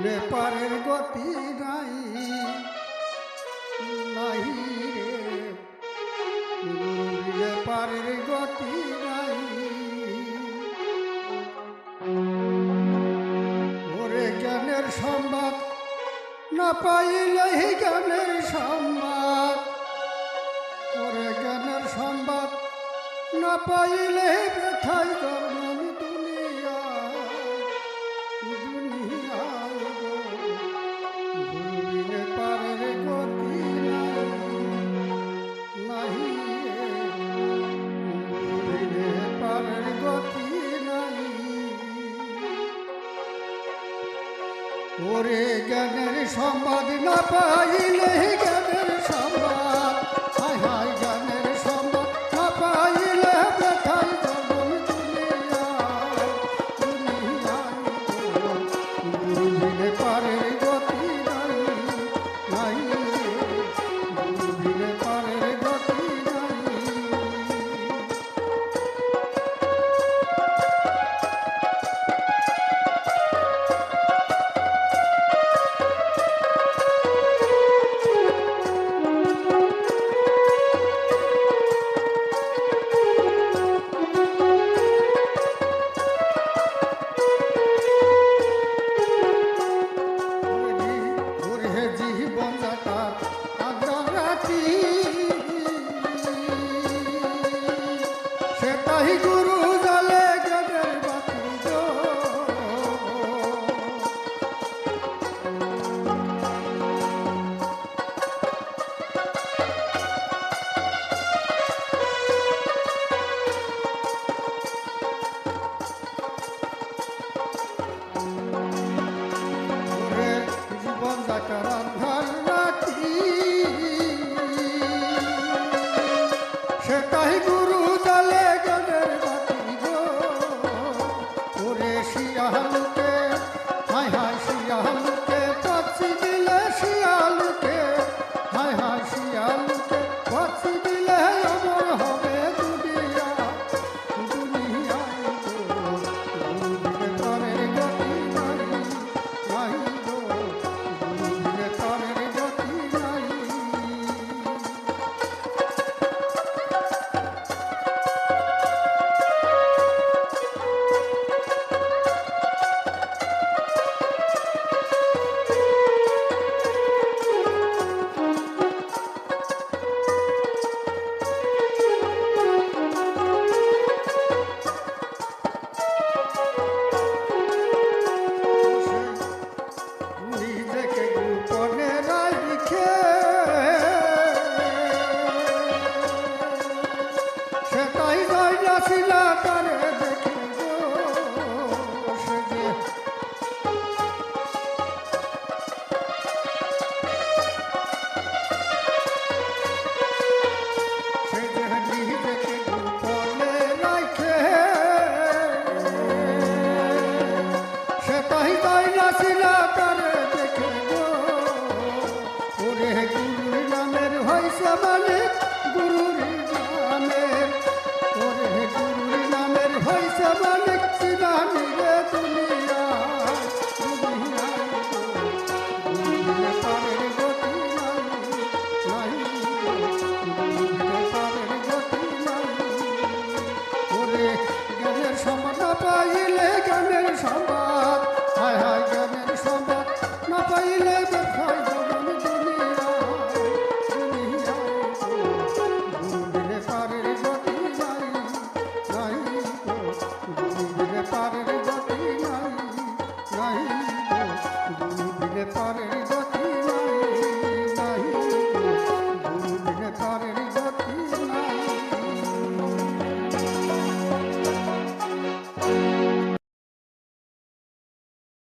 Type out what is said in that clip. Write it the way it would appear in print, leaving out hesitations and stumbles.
বিলে পারের গতি নাই নাই রে, বিলে পারের গতি নাই। ওরে জ্ঞানের সংবাদ না পাইলে জ্ঞানের সংবাদ, ওরে জ্ঞানের সংবাদ না পাইলে ব্যথায় জন্ম ওরে জ্ঞানের সংবাদ না পাইলে জ্ঞানের সংবাদ, হায় হায় জ্ঞানের সংবাদ না পাইলে ব্যথায় জন্ম দুনিয়ায় দুনিয়ায়। গুরু বিনে পারের গতি নাই নাই, গুরু বিনে পারের গতি নাই। গুরু জালে জ্ঞানের বাতি গো, জীবন যাকার আন্ধার রাতি সেটাই গুরু জালে জ্ঞানের বাতি গো। ওরে শিয়ালুকে হায় হায় শিয়ালুকে পাচ্ছি দিলে শিয়ালুকে, হায় হায় শিয়ালুকে পাচ্ছি দিলে অমর হবে দুনিয়া দুনিয়ায় গো। গুরু বিনে পারের গতি নাই নাই গো, গুরু বিনে পারের গতি নাই। সেটাই যাইয়াছিলা তারে দেখে গো, সে যে সে যে নিজেকে গোপনে রাখে, সেটাই যাইয়াছিলা তারে দেখে গো। ওরে গুরুর নামের হইছে মালিক গুরুর নামের, ওরে গুরুর নামের হইছে মালিক চিনানি রে দুনিয়ায় দুনিয়ায় গো। গুরু বিনে পারের গতি নাই নাই, গুরু বিনে পারের গতি নাই। ওরে জ্ঞানের সংবাদ না পাইলে জ্ঞানের সংবাদ, হায় হায় জ্ঞানের সংবাদ না পাইলে ব্যথায় জন্ম দুনিয়ায় দুনিয়ায় গো। গুরু বিনে পারের গতি নাই নাই গো, গুরু বিনে পারের গতি নাই নাই গো, গুরু বিনে পারের গতি